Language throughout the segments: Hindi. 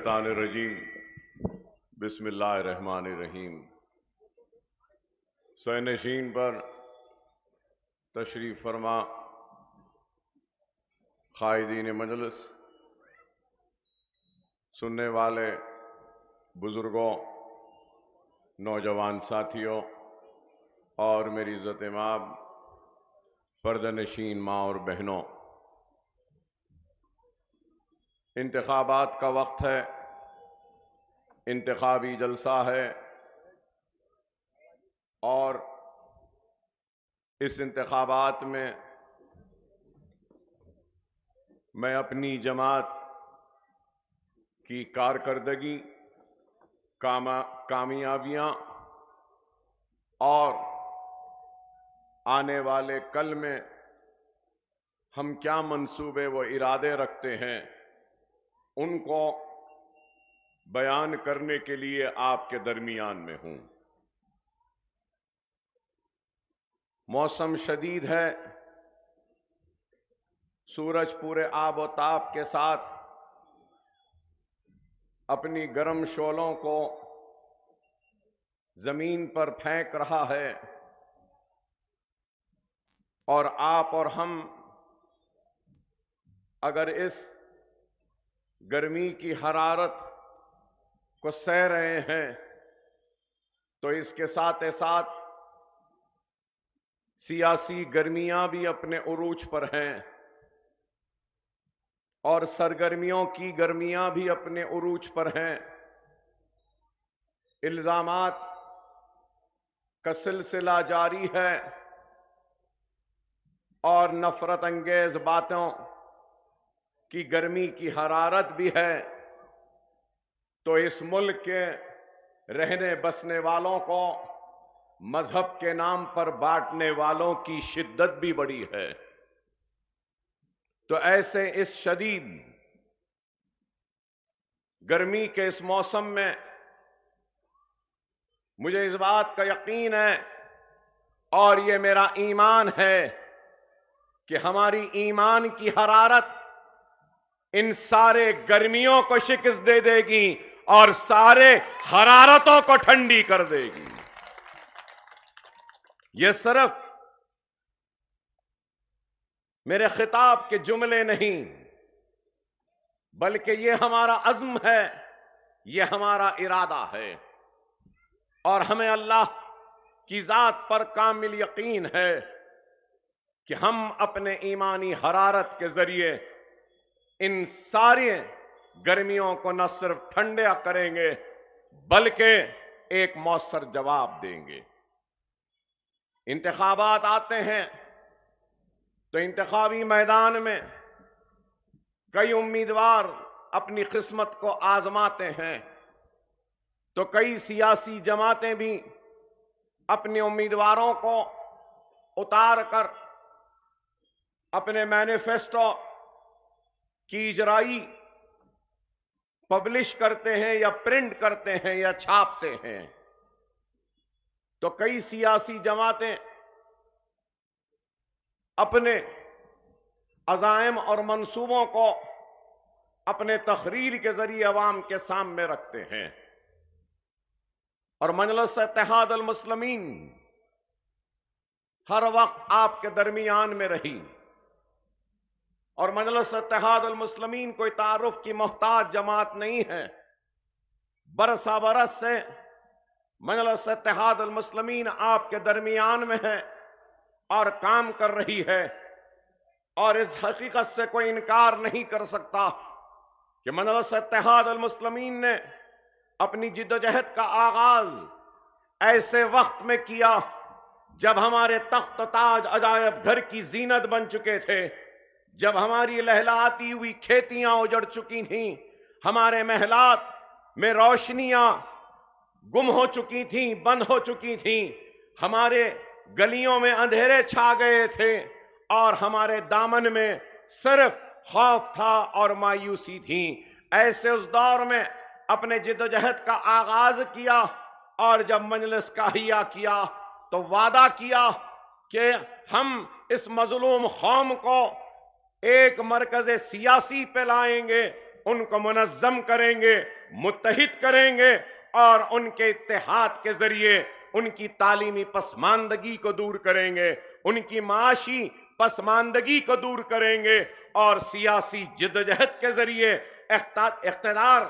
मिनश्शैतानिर्रजीम बिस्मिल्लाहिर्रहमानिर्रहीम। सैनशीन पर तशरीफ़ फरमा क़ायदीन मजलिस, सुनने वाले बुज़ुर्गों, नौजवान साथियों और मेरी इज़्ज़त माब पर्दनशीन माँ और बहनों, इंतखाबात का वक्त है, इंतखाबी जलसा है और इस इंतखाबात में मैं अपनी जमात की कारकर्दगी, कामयाबियाँ और आने वाले कल में हम क्या मंसूबे व इरादे रखते हैं, उनको बयान करने के लिए आपके दरमियान में हूं। मौसम शदीद है, सूरज पूरे आब व ताप के साथ अपनी गर्म शोलों को जमीन पर फेंक रहा है और आप और हम अगर इस गर्मी की हरारत को सह रहे हैं तो इसके साथ साथ सियासी गर्मियां भी अपने उरूज पर हैं और सरगर्मियों की गर्मियां भी अपने उरूज पर हैं। इल्जामात का सिलसिला जारी है और नफरत अंगेज बातों की गर्मी की हरारत भी है, तो इस मुल्क के रहने बसने वालों को मजहब के नाम पर बांटने वालों की शिद्दत भी बड़ी है। तो ऐसे इस शदीद गर्मी के इस मौसम में मुझे इस बात का यकीन है और ये मेरा ईमान है कि हमारी ईमान की हरारत इन सारे गर्मियों को शिकस्त दे देगी और सारे हरारतों को ठंडी कर देगी। ये सिर्फ मेरे खिताब के जुमले नहीं, बल्कि ये हमारा अज़्म है, ये हमारा इरादा है और हमें अल्लाह की ज़ात पर कामिल यकीन है कि हम अपने ईमानी हरारत के जरिए इन सारी गर्मियों को न सिर्फ ठंडा करेंगे बल्कि एक मौसर जवाब देंगे। इंतखाबात आते हैं तो इंतखाबी मैदान में कई उम्मीदवार अपनी किस्मत को आजमाते हैं, तो कई सियासी जमातें भी अपने उम्मीदवारों को उतार कर अपने मैनिफेस्टो की इजराई पब्लिश करते हैं या प्रिंट करते हैं या छापते हैं। तो कई सियासी जमातें अपने अज़ाइम और मंसूबों को अपने तहरीर के जरिए अवाम के सामने रखते हैं और मजलिस इत्तेहाद अल मुस्लिमीन हर वक्त आपके दरमियान में रही और मजलिस इत्तेहाद अल मुस्लिमीन कोई तारुफ की मोहताज जमात नहीं है। बरसा बरस से मजलिस इत्तेहाद अल मुस्लिमीन आपके दरमियान में है और काम कर रही है और इस हकीकत से कोई इनकार नहीं कर सकता कि मजलिस इत्तेहाद अल मुस्लिमीन ने अपनी जिद्दोजहद का आगाज ऐसे वक्त में किया जब हमारे तख्त ताज अजायब घर की जीनत बन चुके थे, जब हमारी लहलाती हुई खेतियां उजड़ चुकी थीं, हमारे महलात में रोशनियां गुम हो चुकी थीं, बंद हो चुकी थीं, हमारे गलियों में अंधेरे छा गए थे और हमारे दामन में सिर्फ खौफ था और मायूसी थी। ऐसे उस दौर में अपने जिद्दोजहद का आगाज किया और जब मजलिस का हिया किया तो वादा किया कि हम इस मजलूम कौम को एक मरकज़ सियासी पे लाएंगे, उनको मुनज़्ज़म करेंगे मुत्तहिद करेंगे और उनके इत्तेहाद के जरिए उनकी तालीमी पसमानदगी को दूर करेंगे, उनकी माशी पसमानदगी को दूर करेंगे और सियासी जिद्दोजहद के जरिए इख्तिदार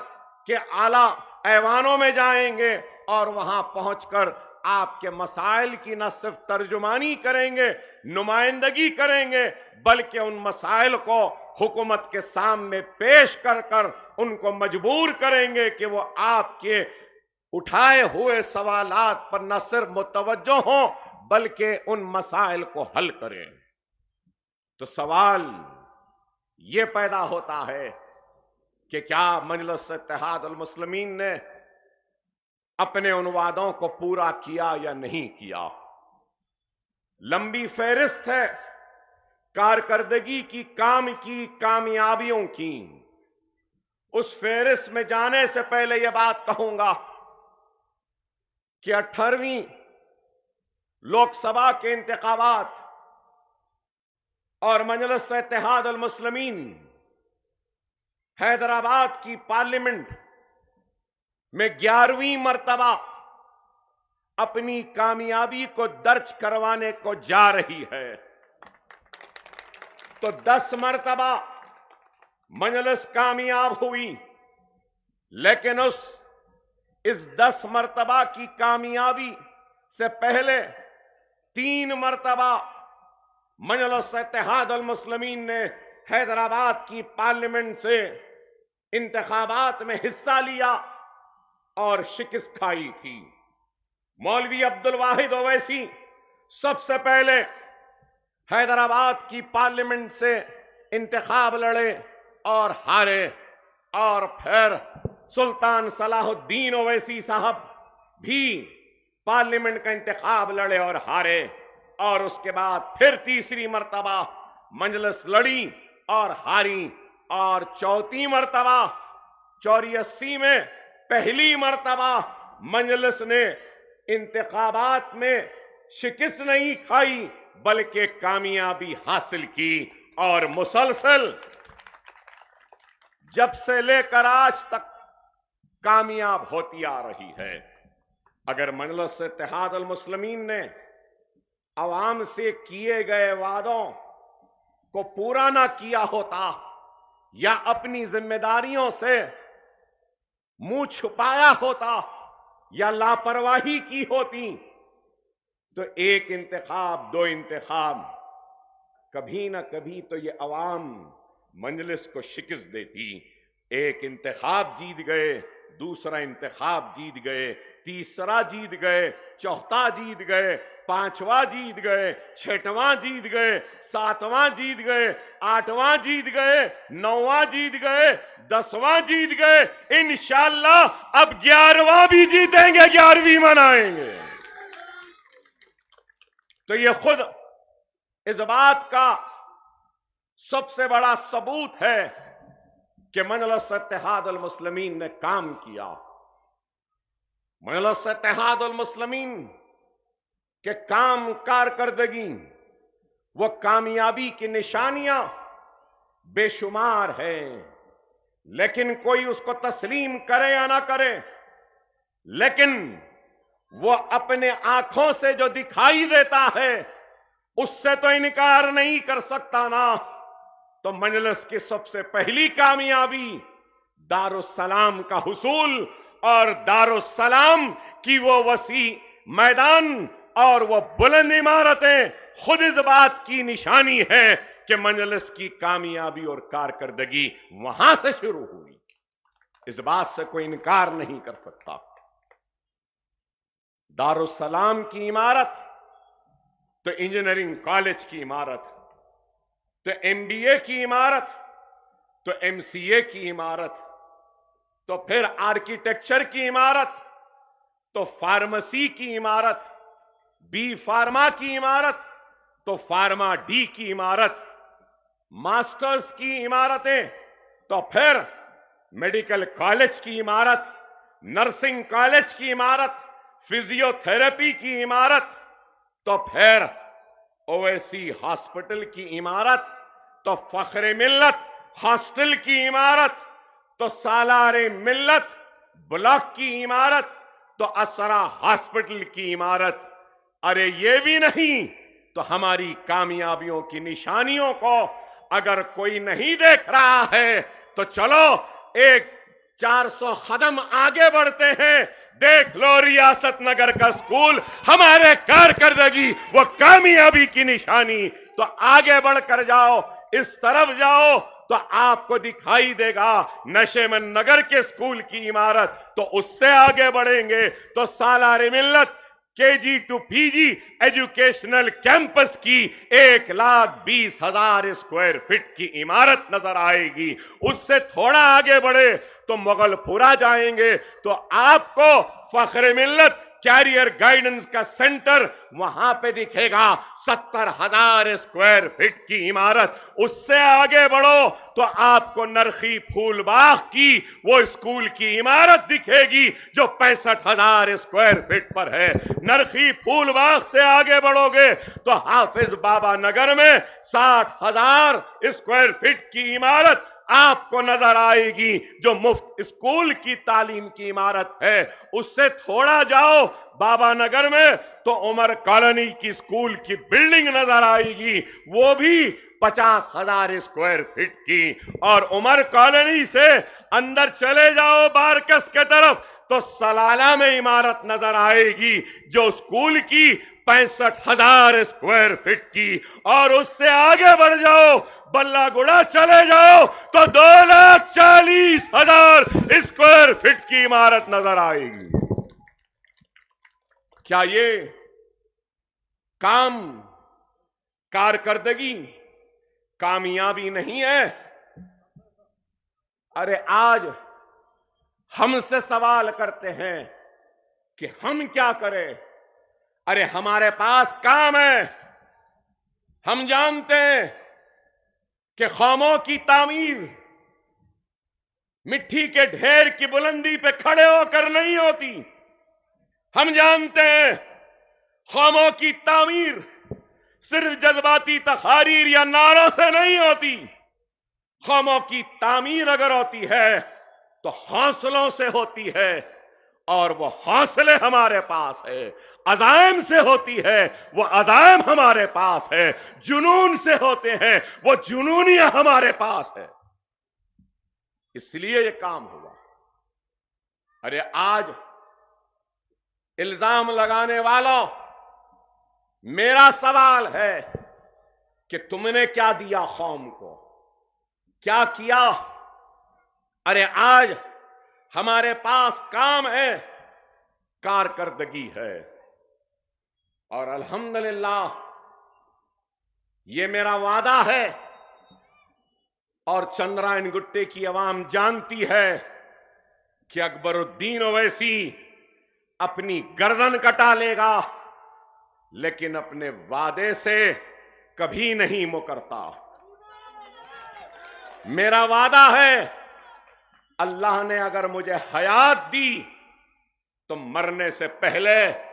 के आला ऐवानों में जाएंगे और वहां पहुंचकर आपके मसाइल की न सिर्फ तर्जुमानी करेंगे, नुमाइंदगी करेंगे, बल्कि उन मसाइल को हुकूमत के सामने पेश कर कर उनको मजबूर करेंगे कि वो आपके उठाए हुए सवालात पर न सिर्फ मुतवज्जो हों बल्कि उन मसाइल को हल करें। तो सवाल ये पैदा होता है कि क्या मजलिस इत्तेहाद अल मुस्लिमीन ने अपने उन वादों को पूरा किया या नहीं किया। लंबी फहरिस्त है कारकर्दगी की, काम की, कामयाबियों की। उस फहरिस्त में जाने से पहले यह बात कहूंगा कि 18वीं लोकसभा के इंतखाबात और मजलिस इत्तेहाद अल मुस्लिमीन हैदराबाद की पार्लियामेंट में 11वीं मर्तबा अपनी कामयाबी को दर्ज करवाने को जा रही है। तो 10 मर्तबा मजलिस कामयाब हुई, लेकिन इस 10 मर्तबा की कामयाबी से पहले 3 मर्तबा मजलिस इत्तेहाद अल मुस्लिमीन ने हैदराबाद की पार्लियामेंट से इंतखाबात में हिस्सा लिया और शिकस्त खाई थी। मौलवी अब्दुल वाहिद ओवैसी सबसे पहले हैदराबाद की पार्लियामेंट से इंतखाब लड़े और हारे, और फिर सुल्तान सलाहुद्दीन ओवैसी साहब भी पार्लियामेंट का इंतखाब लड़े और हारे, और उसके बाद फिर तीसरी मर्तबा मजलिस लड़ी और हारी, और चौथी मर्तबा 84 में पहली मर्तबा मजलिस ने इंतखाबात में शिकस्त नहीं खाई बल्कि कामयाबी हासिल की, और मुसलसल जब से लेकर आज तक कामयाब होती आ रही है। अगर मजलिस इत्तेहाद अल मुस्लिमीन ने अवाम से किए गए वादों को पूरा ना किया होता या अपनी जिम्मेदारियों से मुंह छुपाया होता या लापरवाही की होती, तो एक इंतखाब, 2 इंतखाब, कभी ना कभी तो ये अवाम मजलिस को शिकस्त देती। एक इंतखाब जीत गए, दूसरा इंतखाब जीत गए, तीसरा जीत गए, चौथा जीत गए, 5वां जीत गए, 6वां जीत गए, 7वां जीत गए, 8वां जीत गए, 9वां जीत गए, 10वां जीत गए, इंशाअल्लाह अब 11वां भी जीतेंगे, 11वीं मनाएंगे। तो ये खुद इस बात का सबसे बड़ा सबूत है कि मजलिस इत्तेहाद अल मुस्लिमीन ने काम किया। मजलिस इत्तेहाद अल मुस्लिमीन के काम, कारकर्दगी, वो कामयाबी की निशानियां बेशुमार हैं, लेकिन कोई उसको तस्लीम करे या ना करे, लेकिन वो अपने आंखों से जो दिखाई देता है उससे तो इनकार नहीं कर सकता ना। तो मजलिस की सबसे पहली कामयाबी दारुस्सलाम का हुसूल और दारुस्सलाम की वो वसी मैदान और वो बुलंद इमारतें खुद इस बात की निशानी है कि मजलिस की कामयाबी और कारकर्दगी वहां से शुरू हुई। इस बात से कोई इनकार नहीं कर सकता। दारुस्सलाम की इमारत तो इंजीनियरिंग कॉलेज की इमारत, तो MBA की इमारत, तो MCA की इमारत, तो फिर आर्किटेक्चर की इमारत, तो फार्मेसी की इमारत, B फार्मा की इमारत, तो फार्मा D की इमारत, मास्टर्स की इमारतें, तो फिर मेडिकल कॉलेज की इमारत, नर्सिंग कॉलेज की इमारत, फिजियोथेरेपी की इमारत, तो फिर ओवैसी हॉस्पिटल की इमारत, तो फख्रे मिल्लत हॉस्टल की इमारत, तो सालारे मिल्लत ब्लॉक की इमारत तो असरा हॉस्पिटल की इमारत। अरे ये भी नहीं तो हमारी कामयाबियों की निशानियों को अगर कोई नहीं देख रहा है तो चलो एक 400 कदम आगे बढ़ते हैं। देख लो रियासत नगर का स्कूल, हमारे कारकर्दगी वो कामयाबी की निशानी। तो आगे बढ़कर जाओ, इस तरफ जाओ तो आपको दिखाई देगा नशेमन नगर के स्कूल की इमारत। तो उससे आगे बढ़ेंगे तो सालार मिल्लत KG to PG educational campus की 1,20,000 स्क्वायर फीट की इमारत नजर आएगी। उससे थोड़ा आगे बढ़े तो मुगलपुरा जाएंगे तो आपको फख्र मिल्लत कैरियर गाइडेंस का सेंटर वहां पे दिखेगा, 70,000 स्क्वायर फीट की इमारत। उससे आगे बढ़ो तो आपको नरखी फूलबाग की वो स्कूल की इमारत दिखेगी जो 65,000 स्क्वायर फीट पर है। नरखी फूलबाग से आगे बढ़ोगे तो हाफिज बाबा नगर में 60,000 स्क्वायर फीट की इमारत आपको नजर आएगी जो मुफ्त स्कूल की तालीम की इमारत है। उससे थोड़ा जाओ बाबा नगर में तो उमर कॉलोनी की स्कूल की बिल्डिंग नजर आएगी, वो भी 50,000 स्क्वायर फीट की। और उमर कॉलोनी से अंदर चले जाओ बारकस के तरफ तो सलाला में इमारत नजर आएगी जो स्कूल की 65,000 स्क्वायर फीट की। और उससे आगे बढ़ जाओ बल्लागुड़ा चले जाओ तो 2,40,000 स्क्वायर फीट की इमारत नजर आएगी। क्या ये काम कारकर्दगी कामयाबी नहीं है? अरे आज हमसे सवाल करते हैं कि हम क्या करें। अरे हमारे पास काम है। हम जानते हैं कि खौमों की तामीर मिट्टी के ढेर की बुलंदी पे खड़े होकर नहीं होती। हम जानते हैं खौमों की तामीर सिर्फ जज्बाती तकारीर या नारों से नहीं होती। खौमों की तामीर अगर होती है तो हौसलों से होती है, और वो हौसले हमारे पास है। अज़ाइम से होती है, वो अज़ाइम हमारे पास है। जुनून से होते हैं, वो जुनूनियां हमारे पास है। इसलिए ये काम हुआ। अरे आज इल्जाम लगाने वालों, मेरा सवाल है कि तुमने क्या दिया कौम को, क्या किया? अरे आज हमारे पास काम है, कारकर्दगी है। और अल्हम्दुलिल्लाह ये मेरा वादा है और चंद्रायन गुट्टे की आवाम जानती है कि अकबरुद्दीन ओवैसी अपनी गर्दन कटा लेगा लेकिन अपने वादे से कभी नहीं मुकरता। मेरा वादा है, अल्लाह ने अगर मुझे हयात दी तो मरने से पहले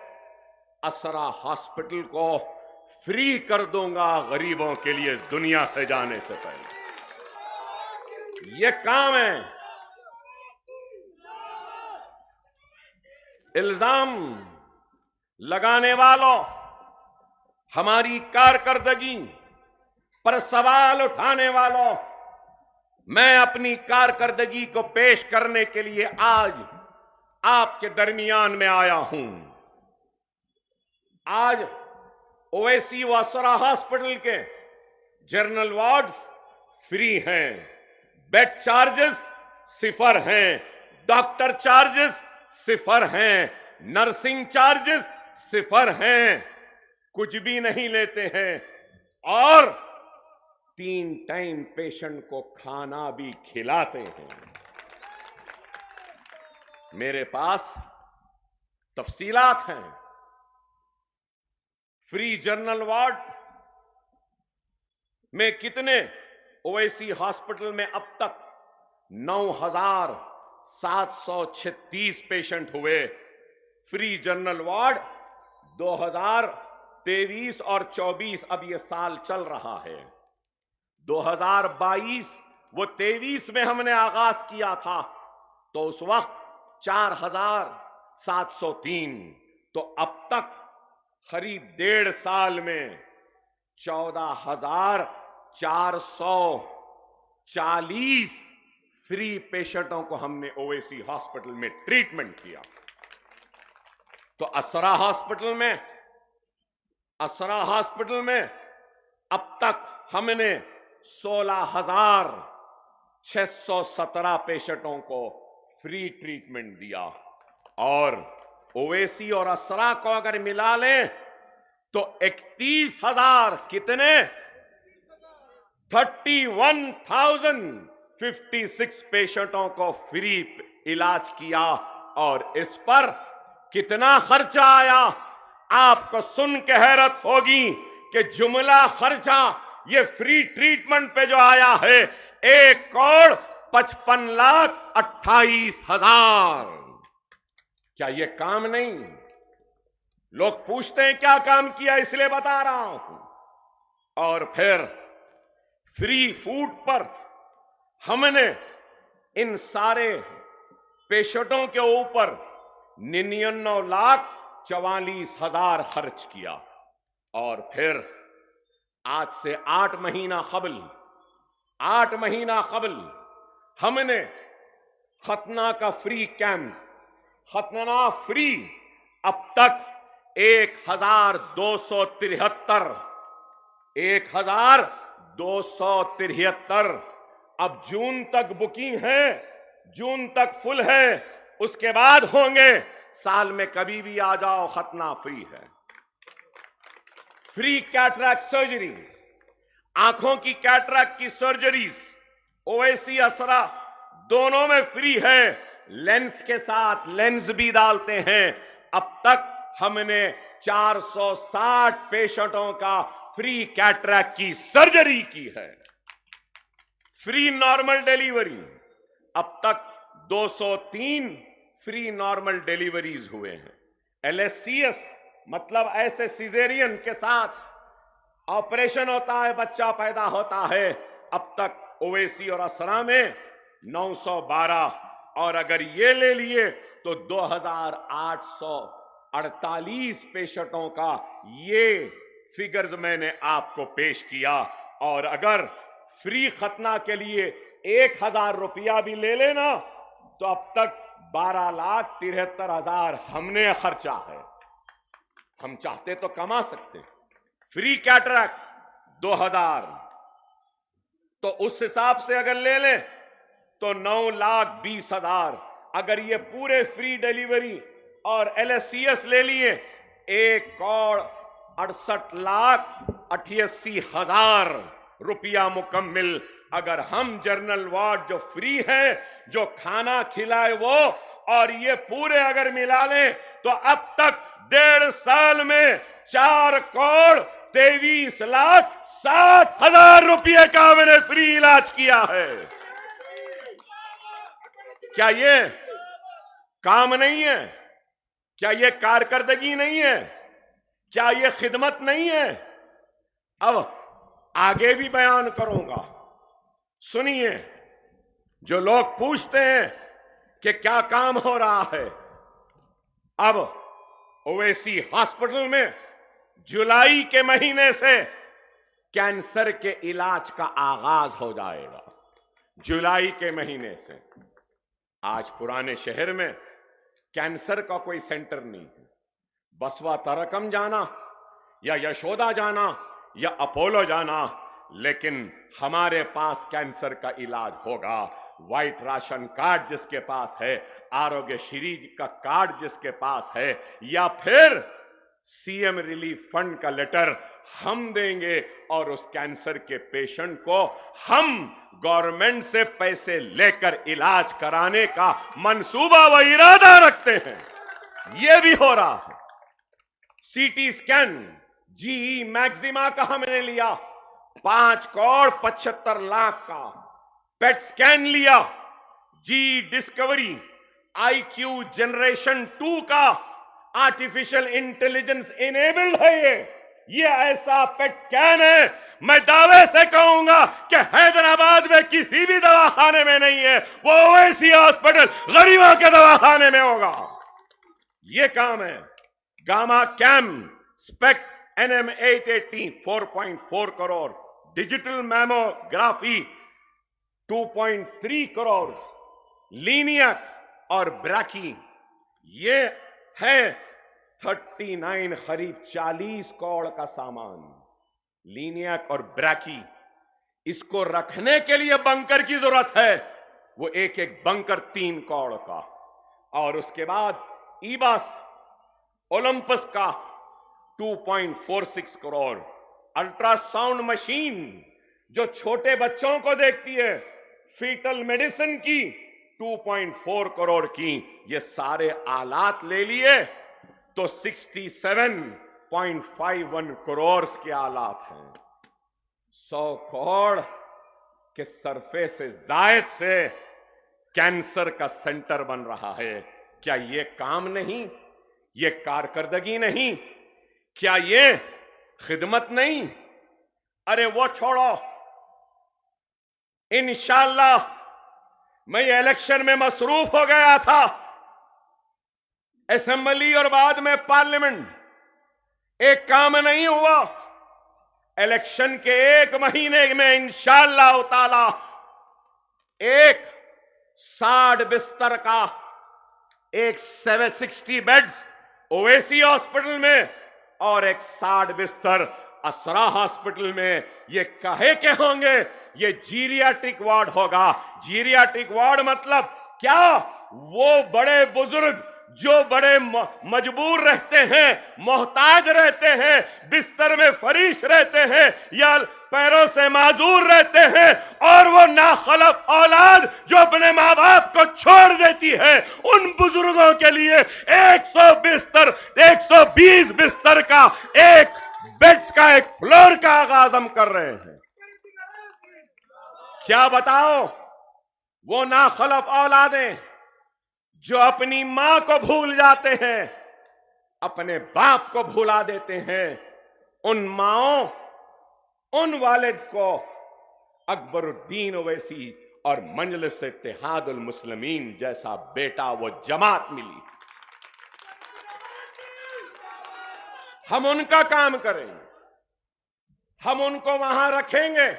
असरा हॉस्पिटल को फ्री कर दूंगा गरीबों के लिए इस दुनिया से जाने से पहले। ये काम है। इल्जाम लगाने वालों, हमारी कारकर्दगी पर सवाल उठाने वालों, मैं अपनी कारकर्दगी को पेश करने के लिए आज आपके दरमियान में आया हूं। आज ओवैसी व असरा हॉस्पिटल के जनरल वार्ड्स फ्री हैं, बेड चार्जेस 0 हैं, डॉक्टर चार्जेस 0 हैं, नर्सिंग चार्जेस 0 हैं, कुछ भी नहीं लेते हैं। और 3 टाइम पेशेंट को खाना भी खिलाते हैं। मेरे पास तफसीलात हैं। फ्री जनरल वार्ड में कितने ओवैसी हॉस्पिटल में अब तक 9,736 पेशेंट हुए। फ्री जनरल वार्ड 2023 और 24 अब यह साल चल रहा है। 2022 वो 23 में हमने आगाज किया था तो उस वक्त 4,703, तो अब तक करीब 1.5 साल में 14,440 फ्री पेशेंटों को हमने ओवैसी हॉस्पिटल में ट्रीटमेंट किया। तो असरा हॉस्पिटल में अब तक हमने 16,617 पेशेंटों को फ्री ट्रीटमेंट दिया, और ओवैसी और असरा को अगर मिला लें तो 31,000 कितने 31,056 पेशेंटों को फ्री इलाज किया। और इस पर कितना खर्चा आया, आपको सुन के हैरत होगी कि जुमला खर्चा ये फ्री ट्रीटमेंट पे जो आया है 1,55,28,000। क्या ये काम नहीं? लोग पूछते हैं क्या काम किया, इसलिए बता रहा हूं। और फिर फ्री फूड पर हमने इन सारे पेशेंटों के ऊपर 99,44,000 खर्च किया। और फिर आज से 8 महीना कबल हमने खतना का फ्री कैंप, खतना फ्री, अब तक 1,273 अब जून तक बुकिंग है, जून तक फुल है, उसके बाद होंगे। साल में कभी भी आ जाओ, खतना फ्री है। फ्री कैटरैक्ट सर्जरी, आंखों की कैटरैक्ट की सर्जरीज ओवैसी असरा दोनों में फ्री है। लेंस के साथ लेंस भी डालते हैं। अब तक हमने 460 पेशेंटों का फ्री कैटरैक्ट की सर्जरी की है। फ्री नॉर्मल डिलीवरी, अब तक 203 फ्री नॉर्मल डिलीवरीज हुए हैं। LSCS मतलब ऐसे सिजेरियन के साथ ऑपरेशन होता है, बच्चा पैदा होता है, अब तक ओवैसी और असरा में 912, और अगर ये ले लिए तो 2,848 पेशेंटों का ये फिगर्स मैंने आपको पेश किया। और अगर फ्री खतना के लिए 1,000 रुपया भी ले लेना तो अब तक 12,73,000 हमने खर्चा है। हम चाहते तो कमा सकते। फ्री कैटरैक्ट 2,000, तो उस हिसाब से अगर ले लें तो 9,20,000। अगर ये पूरे फ्री डिलीवरी और LSCS ले लिए 1,68,88,000 रुपया मुकम्मिल। अगर हम जनरल वार्ड जो फ्री है, जो खाना खिलाए वो, और ये पूरे अगर मिला लें तो अब तक 1.5 साल में 4,23,07,000 रुपये का मैंने फ्री इलाज किया है। क्या ये काम नहीं है? क्या ये कारकर्दगी नहीं है? क्या ये खिदमत नहीं है? अब आगे भी बयान करूंगा, सुनिए। जो लोग पूछते हैं कि क्या काम हो रहा है, अब ओवैसी हॉस्पिटल में जुलाई के महीने से कैंसर के इलाज का आगाज हो जाएगा। जुलाई के महीने से। आज पुराने शहर में कैंसर का कोई सेंटर नहीं है। बसवा तरकम जाना या यशोदा जाना या अपोलो जाना, लेकिन हमारे पास कैंसर का इलाज होगा। व्हाइट राशन कार्ड जिसके पास है, आरोग्य श्री का कार्ड जिसके पास है, या फिर CM रिलीफ फंड का लेटर हम देंगे और उस कैंसर के पेशेंट को हम गवर्नमेंट से पैसे लेकर इलाज कराने का मंसूबा व इरादा रखते हैं। यह भी हो रहा है। CT स्कैन GE मैक्सिमा का हमने लिया 5,75,00,000 का। पेट स्कैन लिया GE डिस्कवरी IQ जनरेशन 2 का। आर्टिफिशियल इंटेलिजेंस इनेबल्ड है ये ऐसा पेट स्कैन है मैं दावे से कहूंगा कि हैदराबाद में किसी भी दवाखाने में नहीं है, वो ओवैसी हॉस्पिटल गरीबों के दवाखाने में होगा। ये काम है। Gamma cam SPECT NM 880 4.4 crore, digital mammography 2.3 crore, linac और ब्रैकी ये है 39 करीब 40 करोड़ का सामान। लीनियक और ब्रैकी, इसको रखने के लिए बंकर की जरूरत है, वो एक एक बंकर 3 करोड़ का। और उसके बाद ईबास ओलंपस का 2.46 करोड़, अल्ट्रासाउंड मशीन जो छोटे बच्चों को देखती है, फीटल मेडिसिन की 2.4 करोड़ की। ये सारे आलात ले लिए तो 67.51 करोड़ के आलात हैं। 100 करोड़ के सरफे से जायद से कैंसर का सेंटर बन रहा है। क्या ये काम नहीं? ये कारकर्दगी नहीं? क्या ये खिदमत नहीं? अरे वो छोड़ो, इंशाअल्लाह मैं ये इलेक्शन में मसरूफ हो गया था, असेंबली और बाद में पार्लियामेंट, एक काम नहीं हुआ। इलेक्शन के 1 महीने में इंशाअल्लाह ताला एक 60 बिस्तर का, एक 760 बेड्स ओवैसी हॉस्पिटल में और एक 60 बिस्तर असरा हॉस्पिटल में, ये काहे के होंगे? ये जीरियाट्रिक वार्ड होगा। जीरियाट्रिक वार्ड मतलब क्या? वो बड़े बुजुर्ग जो बड़े मजबूर रहते हैं, मोहताज रहते हैं, बिस्तर में फरीश रहते हैं या पैरों से माजूर रहते हैं, और वो नाखलफ औलाद जो अपने माँ बाप को छोड़ देती है, उन बुजुर्गों के लिए 100 बिस्तर, 120 बिस्तर का, एक बेड्स का, एक फ्लोर का आगाज हम कर रहे हैं। क्या बताओ, वो नाखलफ औलादें जो अपनी मां को भूल जाते हैं, अपने बाप को भुला देते हैं, उन माओं, उन वालिद को अकबरुद्दीन ओवैसी और मजलिस इत्तेहादुल मुस्लिमीन जैसा बेटा, वो जमात मिली। हम उनका काम करेंगे, हम उनको वहां रखेंगे,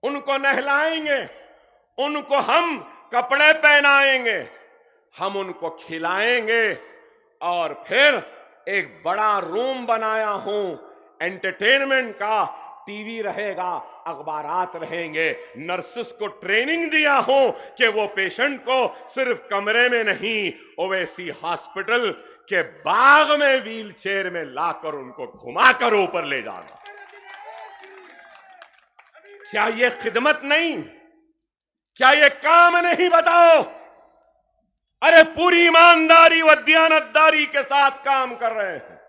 उनको नहलाएंगे, उनको हम कपड़े पहनाएंगे, हम उनको खिलाएंगे, और फिर एक बड़ा रूम बनाया हूं एंटरटेनमेंट का, टीवी रहेगा, अखबारात रहेंगे, नर्सेस को ट्रेनिंग दिया हूं कि वो पेशेंट को सिर्फ कमरे में नहीं, ओवैसी हॉस्पिटल के बाग में व्हील चेयर में लाकर उनको घुमाकर ऊपर ले जाना। क्या ये खिदमत नहीं? क्या ये काम नहीं? बताओ। अरे पूरी ईमानदारी व दयानतदारी के साथ काम कर रहे हैं।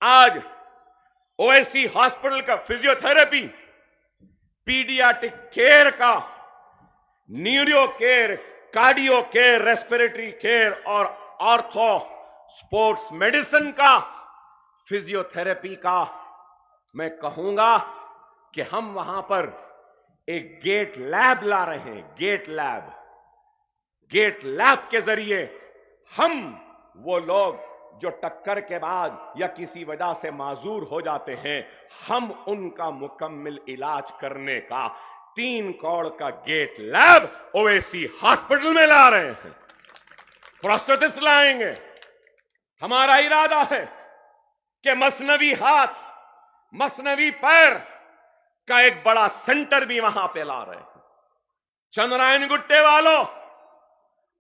आज ओवैसी हॉस्पिटल का फिजियोथेरेपी, पीडियाट्रिक केयर का, neuro care, cardio care, respiratory care और ऑर्थो स्पोर्ट्स मेडिसिन का, फिजियोथेरेपी का, मैं कहूंगा कि हम वहां पर एक गेट लैब ला रहे हैं। गेट लैब, गेट लैब के जरिए हम वो लोग जो टक्कर के बाद या किसी वजह से माजूर हो जाते हैं, हम उनका मुकम्मल इलाज करने का 3 करोड़ का गेट लैब ओवैसी हॉस्पिटल में ला रहे हैं। प्रोस्थेटिस्ट लाएंगे। हमारा इरादा है कि मसनवी हाथ, मसनवी पैर का एक बड़ा सेंटर भी वहां पे ला रहे हैं। चंद्रायन गुट्टे वालों,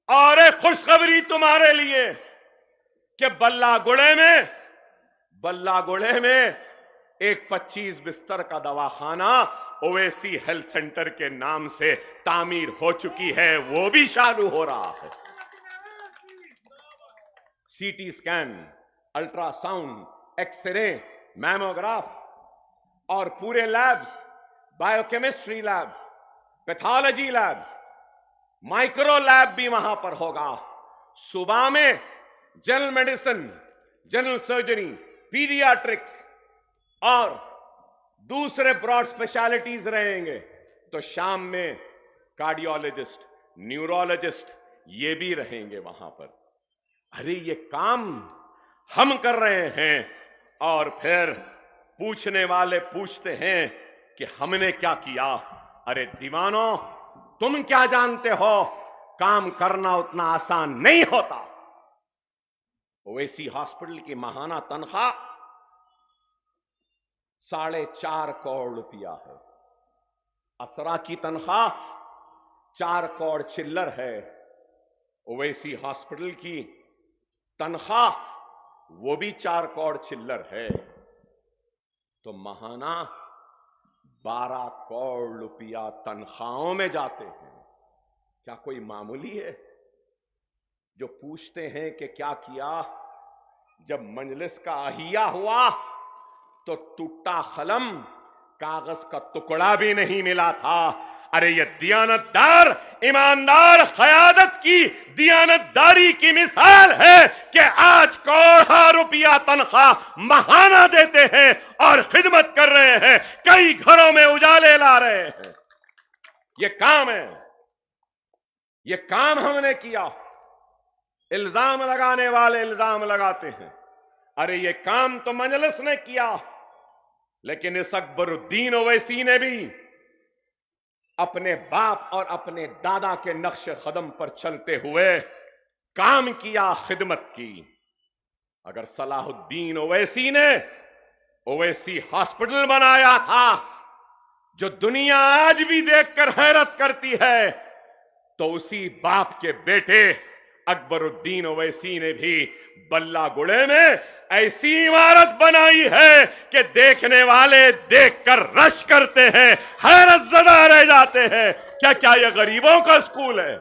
और एक खुशखबरी तुम्हारे लिए कि बल्लागुड़े में एक 25 बिस्तर का दवाखाना ओवैसी हेल्थ सेंटर के नाम से तामीर हो चुकी है, वो भी चालू हो रहा है। सीटी स्कैन, अल्ट्रासाउंड, एक्सरे, मैमोग्राफ और पूरे labs, biochemistry lab, pathology lab, micro lab भी वहां पर होगा। सुबह में general medicine, general surgery, paediatrics और दूसरे ब्रॉड स्पेशलिटीज रहेंगे, तो शाम में कार्डियोलॉजिस्ट, न्यूरोलॉजिस्ट ये भी रहेंगे वहां पर। अरे ये काम हम कर रहे हैं, और फिर पूछने वाले पूछते हैं कि हमने क्या किया। अरे दीवानो, तुम क्या जानते हो, काम करना उतना आसान नहीं होता। ओवैसी हॉस्पिटल की माहाना तनख्वाह 4.5 करोड़ रुपया है। असरा की तनख्वाह 4 करोड़ चिल्लर है। ओवैसी हॉस्पिटल की तनख्वाह वो भी 4 करोड़ चिल्लर है। तो माहाना 12 करोड़ रुपया तनख्वाहों में जाते हैं। क्या कोई मामूली है? जो पूछते हैं कि क्या किया, जब मजलिस का अहिया हुआ तो टूटा कलम, कागज का टुकड़ा भी नहीं मिला था। अरे ये दियानतदार, ईमानदार क़यादत की दियानतदारी की मिसाल है कि आज करोड़ों रुपया तनख्वाह महाना देते हैं और खिदमत कर रहे हैं, कई घरों में उजाले ला रहे हैं। ये काम है, ये काम हमने किया। इल्जाम लगाने वाले इल्जाम लगाते हैं, अरे ये काम तो मजलिस ने किया। लेकिन इस अकबरुद्दीन ओवैसी ने भी अपने बाप और अपने दादा के नक्शे कदम पर चलते हुए काम किया, खिदमत की। अगर सलाहुद्दीन ओवैसी ने ओवैसी हॉस्पिटल बनाया था, जो दुनिया आज भी देखकर हैरत करती है, तो उसी बाप के बेटे अकबरुद्दीन ओवैसी ने भी बल्लागुड़े में ऐसी इमारत बनाई है कि देखने वाले देखकर रश करते हैं, हैरत ज़दा रह जाते हैं। क्या क्या ये गरीबों का स्कूल है?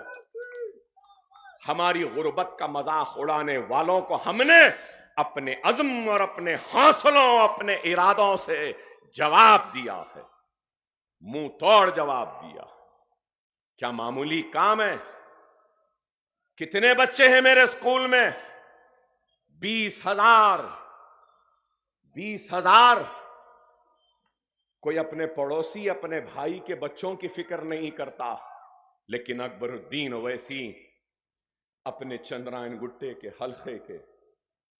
हमारी गुर्बत का मजाक उड़ाने वालों को हमने अपने अज़्म और अपने हौसलों, अपने इरादों से जवाब दिया है, मुंह तोड़ जवाब दिया। क्या मामूली काम है? कितने बच्चे हैं मेरे स्कूल में? 20,000। 20,000। कोई अपने पड़ोसी, अपने भाई के बच्चों की फिक्र नहीं करता, लेकिन अकबरुद्दीन ओवैसी अपने चंद्रायन गुट्टे के हल्के के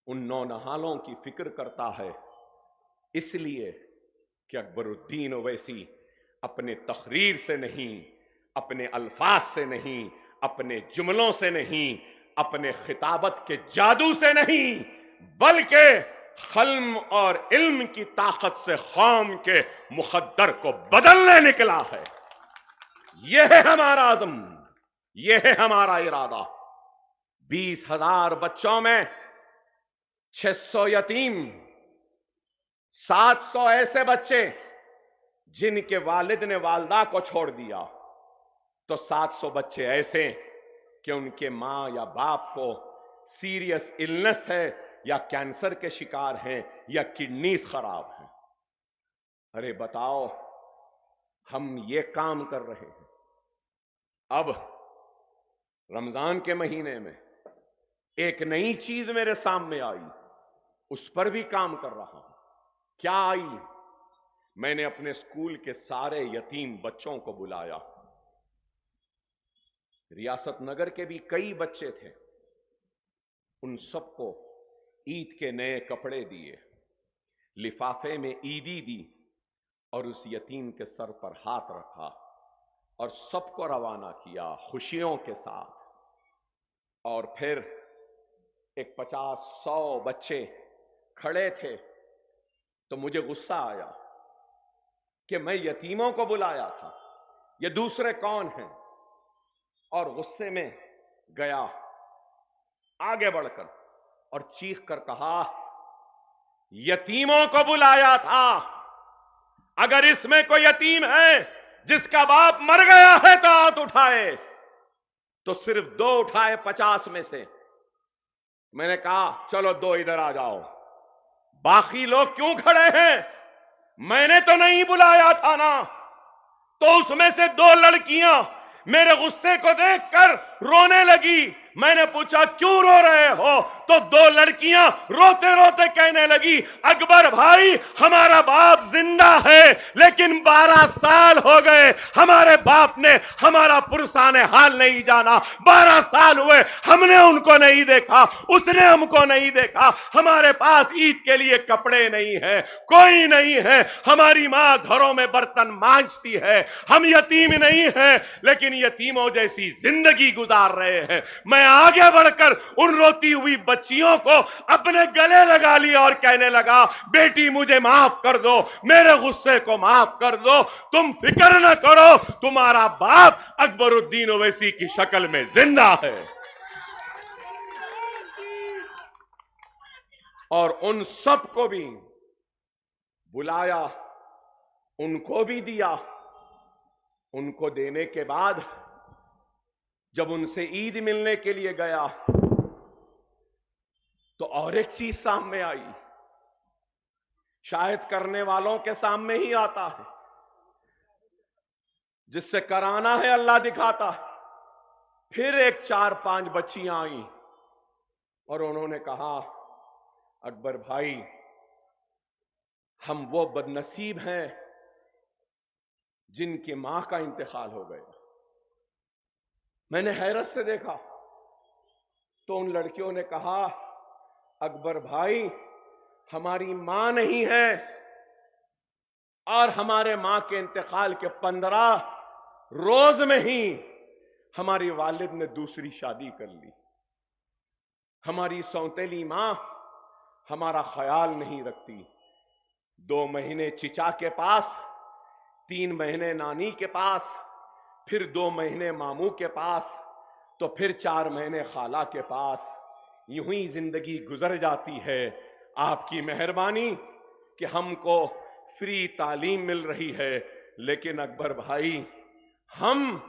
उन नौनहालों की फिक्र करता है, इसलिए कि अकबरुद्दीन ओवैसी अपने तकरीर से नहीं, अपने अल्फाज से नहीं, अपने जुमलों से नहीं, अपने खिताबत के जादू से नहीं, बल्कि खल्म और इल्म की ताकत से कौम के मुकद्दर को बदलने निकला है। यह है हमारा आज़म, यह है हमारा इरादा। 20,000 बच्चों में 600 यतीम, 700 ऐसे बच्चे जिनके वालिद ने वालदा को छोड़ दिया, तो 700 बच्चे ऐसे कि उनके मां या बाप को सीरियस इलनेस है, या कैंसर के शिकार हैं, या किडनीज खराब हैं। अरे बताओ, हम ये काम कर रहे हैं। अब रमजान के महीने में एक नई चीज मेरे सामने आई, उस पर भी काम कर रहा हूं। क्या आई? मैंने अपने स्कूल के सारे यतीम बच्चों को बुलाया। रियासत नगर के भी कई बच्चे थे, उन सबको ईद के नए कपड़े दिए, लिफाफे में ईदी दी, और उस यतीम के सर पर हाथ रखा और सबको रवाना किया खुशियों के साथ। और फिर एक 50-100 बच्चे खड़े थे, तो मुझे गुस्सा आया कि मैं यतीमों को बुलाया था, ये दूसरे कौन हैं? और गुस्से में गया आगे बढ़कर और चीख कर कहा, यतीमों को बुलाया था। अगर इसमें कोई यतीम है जिसका बाप मर गया है तो हाथ उठाए। तो सिर्फ 2 उठाए 50 में से। मैंने कहा चलो 2 इधर आ जाओ, बाकी लोग क्यों खड़े हैं? मैंने तो नहीं बुलाया था ना। तो उसमें से 2 लड़कियां मेरे गुस्से को देखकर रोने लगी मैंने पूछा क्यों रो रहे हो, तो दो लड़कियां रोते रोते कहने लगी, अकबर भाई हमारा बाप जिंदा है लेकिन 12 साल हो गए हमारे बाप ने हमारा पुरसाने हाल नहीं जाना, 12 साल हुए हमने उनको नहीं देखा, उसने हमको नहीं देखा, हमारे पास ईद के लिए कपड़े नहीं है, कोई नहीं है, हमारी मां घरों में बर्तन मांजती है, हम यतीम नहीं है लेकिन यतीमों जैसी जिंदगी गुजार रहे हैं। मैं आगे बढ़कर उन रोती हुई बच्चियों को अपने गले लगा लिया और कहने लगा, बेटी मुझे माफ कर दो, मेरे गुस्से को माफ कर दो, तुम फिक्र न करो, तुम्हारा बाप अकबरुद्दीन ओवैसी की शक्ल में जिंदा है। और उन सबको भी बुलाया, उनको भी दिया। उनको देने के बाद जब उनसे ईद मिलने के लिए गया तो और एक चीज सामने आई, शायद करने वालों के सामने ही आता है, जिससे कराना है अल्लाह दिखाता है। फिर एक 4-5 बच्चियां आई और उन्होंने कहा, अकबर भाई हम वो बदनसीब हैं जिनकी मां का इंतकाल हो गया। मैंने हैरत से देखा तो उन लड़कियों ने कहा, अकबर भाई हमारी मां नहीं है और हमारे मां के इंतकाल के 15 रोज में ही हमारी वालिद ने दूसरी शादी कर ली। हमारी सौतेली मां हमारा ख्याल नहीं रखती। 2 महीने चिचा के पास, 3 महीने नानी के पास, फिर 2 महीने मामू के पास, तो फिर 4 महीने खाला के पास। यूं ही जिंदगी गुजर जाती है। आपकी मेहरबानी कि हमको फ्री तालीम मिल रही है, लेकिन अकबर भाई हम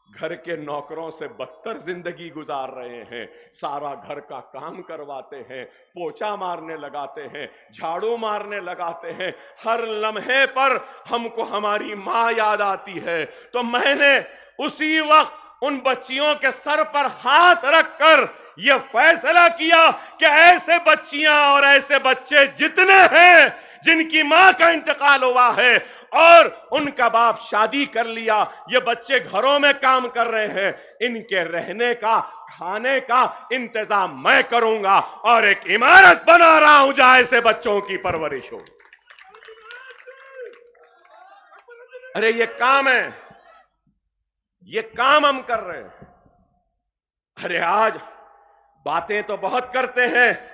घर के नौकरों से बदतर जिंदगी गुजार रहे हैं। सारा घर का काम करवाते हैं, पोछा मारने लगाते हैं, झाड़ू मारने लगाते हैं, हर लम्हे पर हमको हमारी मां याद आती है। तो मैंने उसी वक्त उन बच्चियों के सर पर हाथ रखकर यह फैसला किया कि ऐसे बच्चियां और ऐसे बच्चे जितने हैं जिनकी मां का इंतकाल हुआ है और उनका बाप शादी कर लिया, ये बच्चे घरों में काम कर रहे हैं, इनके रहने का, खाने का इंतजाम मैं करूंगा और एक इमारत बना रहा हूं जहां ऐसे बच्चों की परवरिश हो। अरे ये काम है, ये काम हम कर रहे हैं। अरे आज बातें तो बहुत करते हैं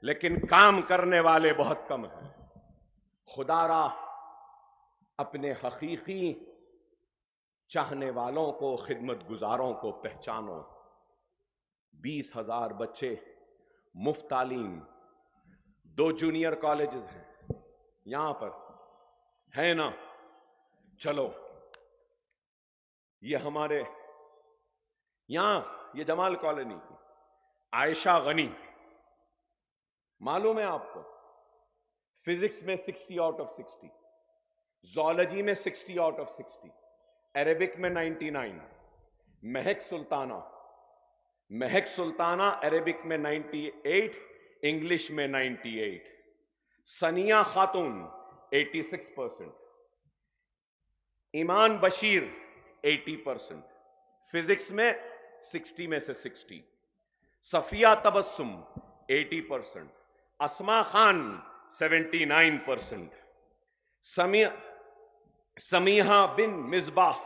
लेकिन काम करने वाले बहुत कम हैं। खुदारा अपने हकीकी चाहने वालों को, खिदमत गुजारों को पहचानो। 20,000 बच्चे मुफ्त तालीम, 2 जूनियर कॉलेजेस हैं यहां पर, है ना। चलो ये हमारे यहां, ये जमाल कॉलोनी की आयशा गनी, मालूम है आपको, फिजिक्स में 60 आउट ऑफ 60, ज़ूलॉजी में 60 आउट ऑफ 60, अरेबिक में 99, महक सुल्ताना अरेबिक में 98, इंग्लिश में 98, सनिया खातून 86%, ईमान बशीर 80%, फिजिक्स में 60 में से 60, सफिया तबस्सुम 80%, अस्मा खान 79%, समीहा बिन मिसबाह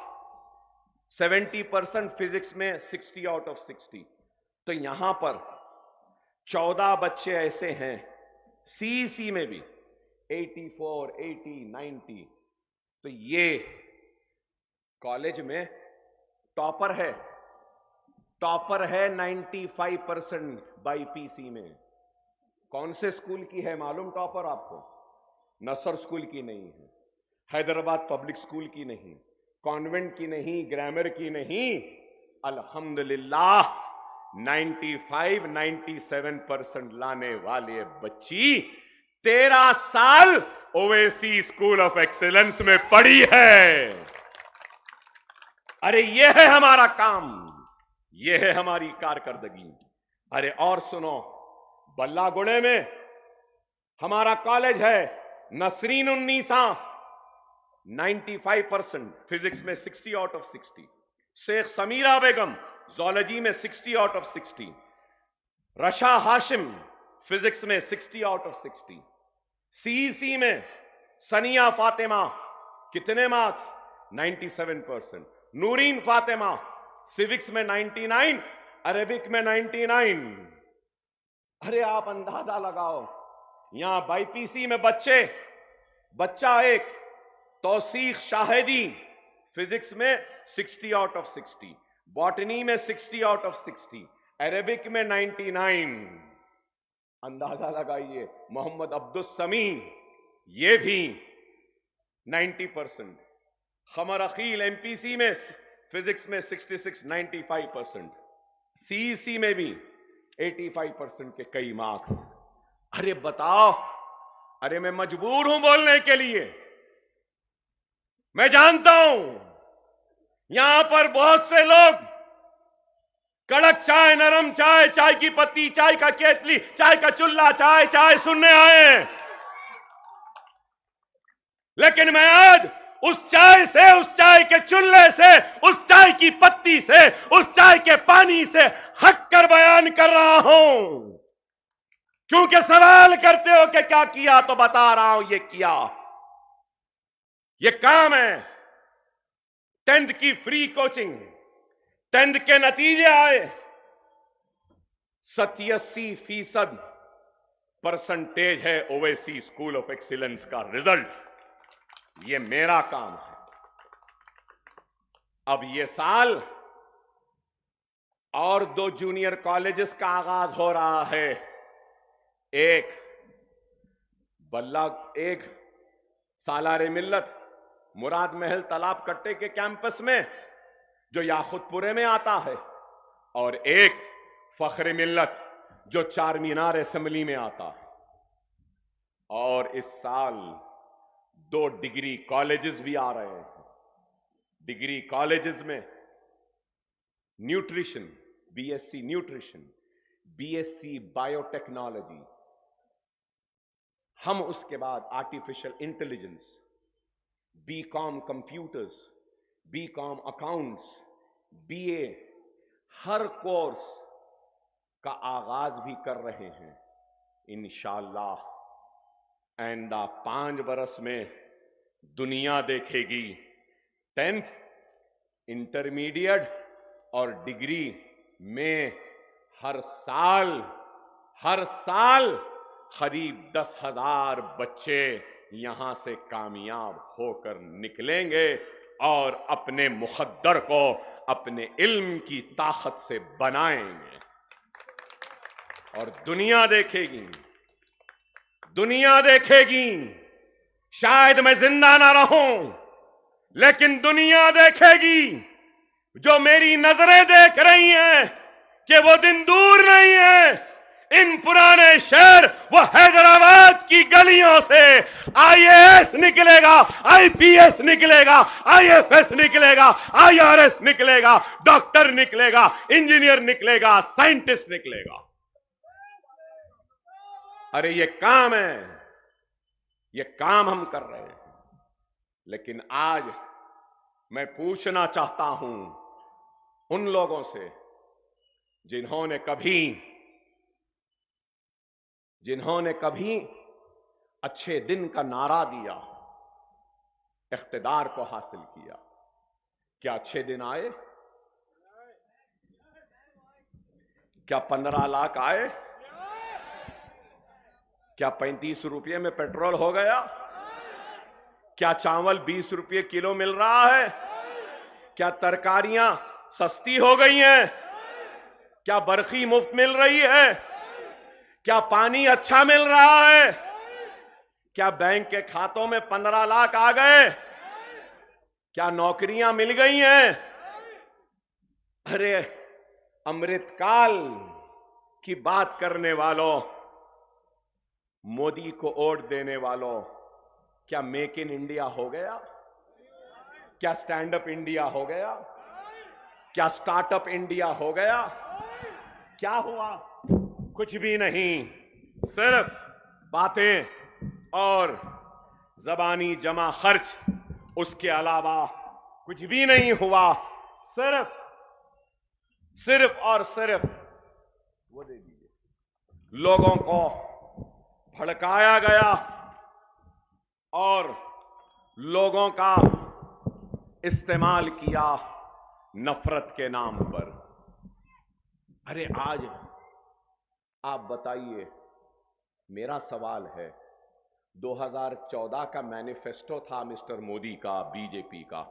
70%, फिजिक्स में 60 आउट ऑफ 60। तो यहां पर 14 बच्चे ऐसे हैं, सीईसी में भी 84, 80, 90। तो ये कॉलेज में टॉपर है 95% बाईपीसी में। कौन से स्कूल की है मालूम टॉपर आपको? नसर स्कूल की नहीं है, हैदराबाद पब्लिक स्कूल की नहीं, कॉन्वेंट की नहीं, ग्रामर की नहीं, अल्हम्दुलिल्लाह 95-97% लाने वाले बच्ची 13 साल ओवैसी स्कूल ऑफ एक्सीलेंस में पढ़ी है। अरे ये है हमारा काम, यह है हमारी कारकर्दगी। अरे और सुनो, बल्लागुड़े में हमारा कॉलेज है नसरीन उन्नीसा, 95% फिजिक्स में 60 out of 60। Sheikh Sameera Begum zoology में 60 out of 60। Rasha Hashim physics में 60 आउट ऑफ 60। सीईसी में सनिया फातिमा कितने मार्क्स? 97%। नूरीन फातिमा सिविक्स में 99, अरेबिक में 99। अरे आप अंदाजा लगाओ, यहां बाईपीसी में बच्चा एक तौसीक शाहिदी फिजिक्स में 60 आउट ऑफ 60, बॉटनी में 60 आउट ऑफ 60, अरेबिक में 99। अंदाजा लगाइए, मोहम्मद अब्दुल समी ये भी 90%। खमर अकील एमपीसी में फिजिक्स में 66, 95%। सीईसी में भी 85% के कई मार्क्स। अरे बताओ, अरे मैं मजबूर हूं बोलने के लिए। मैं जानता हूं यहां पर बहुत से लोग कड़क चाय, नरम चाय, चाय की पत्ती, चाय का केतली, चाय का चुल्ला, चाय सुनने आए। लेकिन मैं आज उस चाय से, उस चाय के चुल्ले से, उस चाय की पत्ती से, उस चाय के पानी से हट कर बयान कर रहा हूं। क्योंकि सवाल करते हो कि क्या किया, तो बता रहा हूं ये किया। ये काम है 10th की फ्री कोचिंग। 10th के नतीजे आए 87% परसेंटेज है ओवैसी स्कूल ऑफ एक्सीलेंस का रिजल्ट। ये मेरा काम है। अब ये साल और 2 जूनियर कॉलेजेस का आगाज हो रहा है। एक सालारे मिल्लत मुराद महल तालाब कट्टे के कैंपस में जो याखुतपुरे में आता है, और एक फख्र मिल्लत जो चार मीनार असेंबली में आता है। और इस साल 2 डिग्री कॉलेजेस भी आ रहे हैं। डिग्री कॉलेजेस में nutrition, BSc nutrition, BSc biotechnology, हम उसके बाद artificial intelligence, BCom computers, BCom accounts, BA, हर कोर्स का आगाज भी कर रहे हैं। इंशाअल्लाह आइंदा 5 बरस में दुनिया देखेगी 10th, इंटरमीडिएट और डिग्री में हर साल करीब 10,000 बच्चे यहां से कामयाब होकर निकलेंगे और अपने मुक़द्दर को अपने इल्म की ताकत से बनाएंगे। और दुनिया देखेगी। शायद मैं जिंदा ना रहूं, लेकिन दुनिया देखेगी। जो मेरी नजरें देख रही हैं कि वो दिन दूर नहीं है। इन पुराने शहर वो हैदराबाद की गलियों से आईएएस निकलेगा, आईपीएस निकलेगा, आईएफएस निकलेगा, आईआरएस निकलेगा, डॉक्टर निकलेगा, इंजीनियर निकलेगा, साइंटिस्ट निकलेगा। अरे ये काम है, ये काम हम कर रहे हैं। लेकिन आज मैं पूछना चाहता हूं उन लोगों से जिन्होंने कभी अच्छे दिन का नारा दिया, इख्तिदार को हासिल किया। क्या अच्छे दिन आए? क्या 15 लाख आए? क्या 35 रुपये में पेट्रोल हो गया? क्या चावल 20 रुपये किलो मिल रहा है? क्या तरकारियां सस्ती हो गई हैं? क्या बर्फी मुफ्त मिल रही है? क्या पानी अच्छा मिल रहा है? क्या बैंक के खातों में 15 लाख आ गए? क्या नौकरियां मिल गई हैं? अरे अमृतकाल की बात करने वालों, मोदी को वोट देने वालों, क्या मेक इन इंडिया हो गया? क्या स्टैंड अप इंडिया हो गया? क्या स्टार्टअप इंडिया हो गया? क्या हुआ? कुछ भी नहीं, सिर्फ बातें और जबानी जमा खर्च, उसके अलावा कुछ भी नहीं हुआ। सिर्फ और सिर्फ वो दे दीजिए, लोगों को भड़काया गया और लोगों का इस्तेमाल किया नफरत के नाम पर। अरे आज आप बताइए, मेरा सवाल है, 2014 का मैनिफेस्टो था मिस्टर मोदी का, बीजेपी का,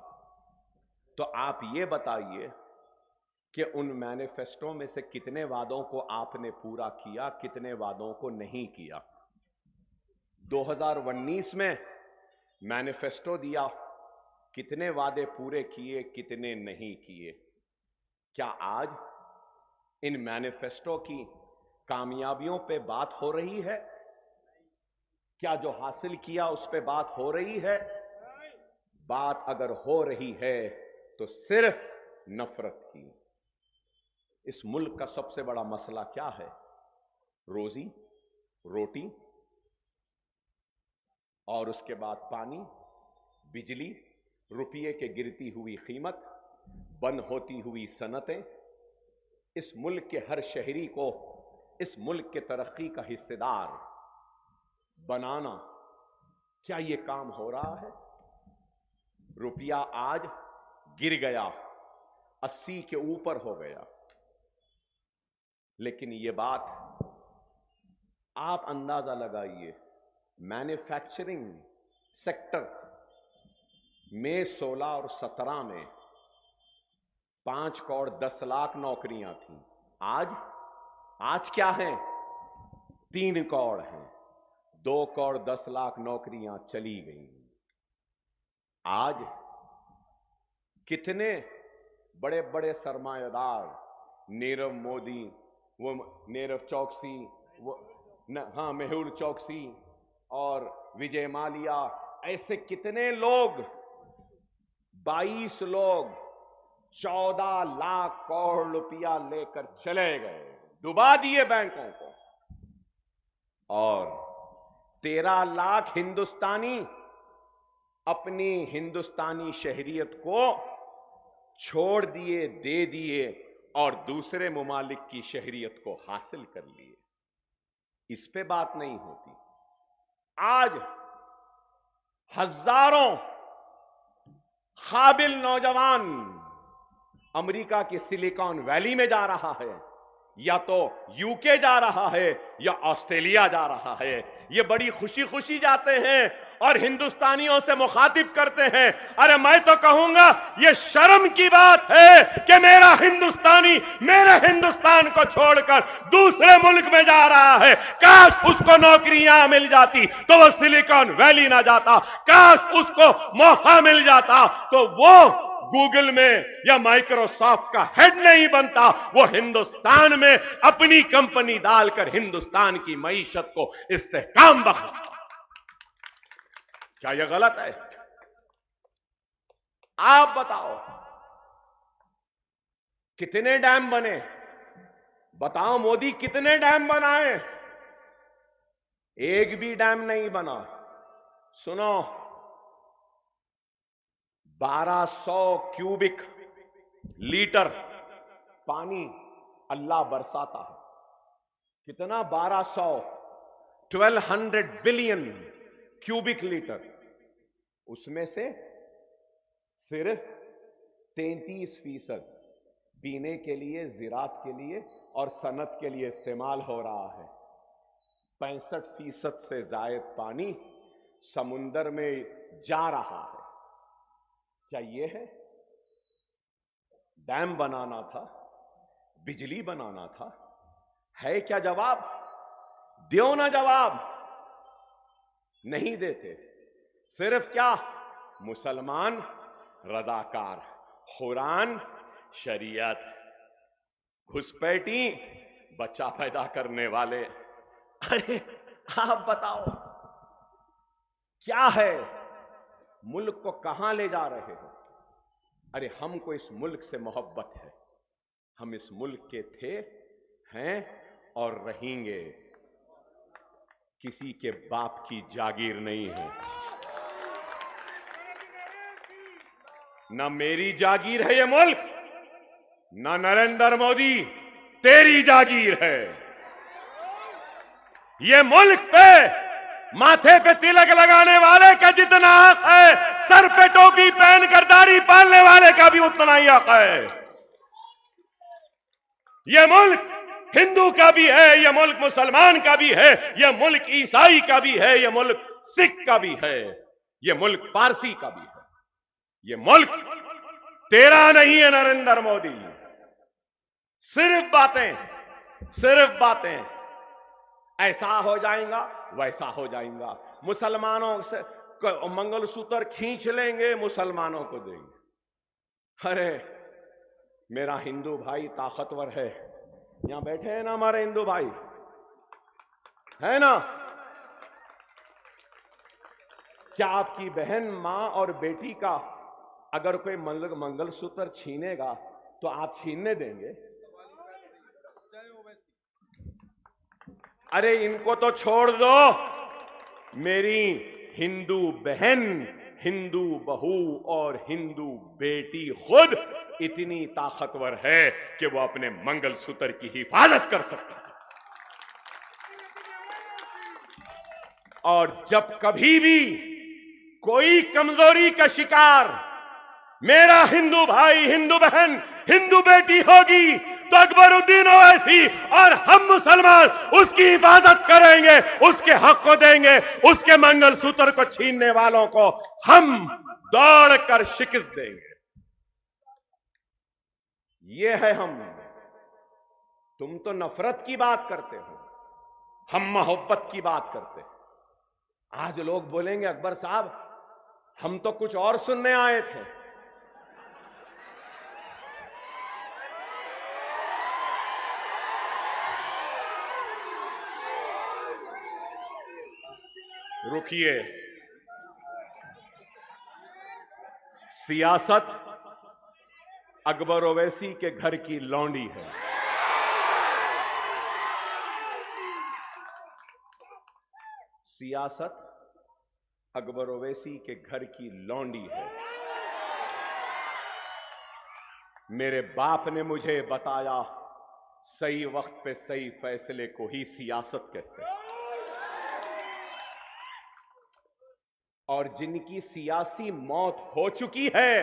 तो आप ये बताइए कि उन मैनिफेस्टो में से कितने वादों को आपने पूरा किया, कितने वादों को नहीं किया। 2019 में मैनिफेस्टो दिया, कितने वादे पूरे किए, कितने नहीं किए। क्या आज इन मैनिफेस्टो की कामयाबियों पे बात हो रही है? क्या जो हासिल किया उस पे बात हो रही है? बात अगर हो रही है तो सिर्फ नफरत की। इस मुल्क का सबसे बड़ा मसला क्या है? रोजी रोटी और उसके बाद पानी, बिजली, रुपये के गिरती हुई कीमत, बंद होती हुई सनतें। इस मुल्क के हर शहरी को इस मुल्क के तरक्की का हिस्सेदार बनाना, क्या ये काम हो रहा है? रुपया आज गिर गया, 80 के ऊपर हो गया। लेकिन ये बात आप अंदाजा लगाइए, मैन्युफैक्चरिंग सेक्टर में 16 और 17 में 5 करोड़ 10 लाख नौकरियां थीं। आज क्या हैं? 3 करोड़ हैं। 2 करोड़ 10 लाख नौकरियां चली गई। आज कितने बड़े बड़े सरमायादार, नीरव मोदी, वो नीरव चौकसी, मेहुल चौकसी और विजय माल्या, ऐसे कितने लोग, 22 लोग 14 लाख करोड़ रुपया लेकर चले गए, डुबा दिए बैंकों को। और 13 लाख हिंदुस्तानी अपनी हिंदुस्तानी शहरियत को छोड़ दिए, दे दिए और दूसरे मुमालिक की शहरियत को हासिल कर लिए। इस पे बात नहीं होती। आज हजारों काबिल नौजवान अमेरिका के सिलिकॉन वैली में जा रहा है, या तो यूके जा रहा है या ऑस्ट्रेलिया जा रहा है। ये बड़ी खुशी खुशी जाते हैं और हिंदुस्तानियों से मुखातिब करते हैं। अरे मैं तो कहूंगा ये शर्म की बात है कि मेरा हिंदुस्तानी मेरे हिंदुस्तान को छोड़कर दूसरे मुल्क में जा रहा है। काश उसको नौकरियां मिल जाती तो वो सिलिकॉन वैली ना जाता। काश उसको मौका मिल जाता तो वो गूगल में या माइक्रोसॉफ्ट का हेड नहीं बनता। वो हिंदुस्तान में अपनी कंपनी डालकर हिंदुस्तान की मईशत को इस्तेहकाम बख्शता। क्या यह गलत है? आप बताओ, कितने डैम बने? बताओ मोदी, कितने डैम बनाए? एक भी डैम नहीं बना। सुनो, 1200 क्यूबिक लीटर पानी अल्लाह बरसाता है। कितना? 1200 बिलियन क्यूबिक लीटर। उसमें से सिर्फ 33% पीने के लिए, ज़राअत के लिए और सनत के लिए इस्तेमाल हो रहा है। 65% से जायद पानी समुंदर में जा रहा है। क्या ये है? डैम बनाना था, बिजली बनाना था, है क्या जवाब? दो ना जवाब। नहीं देते। सिर्फ क्या? मुसलमान, रजाकार, कुरान, शरीयत, घुसपैठी, बच्चा पैदा करने वाले। अरे आप बताओ, क्या है? मुल्क को कहां ले जा रहे हो? अरे हमको इस मुल्क से मोहब्बत है, हम इस मुल्क के थे, हैं और रहेंगे। किसी के बाप की जागीर नहीं है, ना मेरी जागीर है ये मुल्क, ना नरेंद्र मोदी तेरी जागीर है। ये मुल्क पे माथे पे तिलक लगाने वाले का जितना हक है, सर पे टोपी पहनकर दाढ़ी पालने वाले का भी उतना ही हक है। ये मुल्क हिंदू का भी है, ये मुल्क मुसलमान का भी है, ये मुल्क ईसाई का भी है, ये मुल्क सिख का भी है, ये मुल्क पारसी का भी है। ये मुल्क तेरा नहीं है नरेंद्र मोदी। सिर्फ बातें, ऐसा हो जाएगा वैसा हो जाएगा, मुसलमानों से मंगलसूत्र खींच लेंगे, मुसलमानों को देंगे। अरे मेरा हिंदू भाई ताकतवर है, यहां बैठे हैं ना हमारे हिंदू भाई, है ना? क्या आपकी बहन, मां और बेटी का अगर कोई मंगलसूत्र छीनेगा तो आप छीनने देंगे? अरे इनको तो छोड़ दो, मेरी हिंदू बहन, हिंदू बहू और हिंदू बेटी खुद इतनी ताकतवर है कि वो अपने मंगलसूत्र की हिफाजत कर सकता है। और जब कभी भी कोई कमजोरी का शिकार मेरा हिंदू भाई, हिंदू बहन, हिंदू बेटी होगी तो अकबरुद्दीन ओवैसी और हम मुसलमान उसकी हिफाजत करेंगे, उसके हक को देंगे, उसके मंगलसूत्र को छीनने वालों को हम दौड़कर शिकस्त देंगे। ये है हम। तुम तो नफरत की बात करते हो, हम मोहब्बत की बात करते हैं। आज लोग बोलेंगे अकबर साहब हम तो कुछ और सुनने आए थे। रुकिए, सियासत अकबर ओवैसी के घर की लौंडी है। सियासत अकबर ओवैसी के घर की लौंडी है। मेरे बाप ने मुझे बताया सही वक्त पे सही फैसले को ही सियासत कहते हैं। और जिनकी सियासी मौत हो चुकी है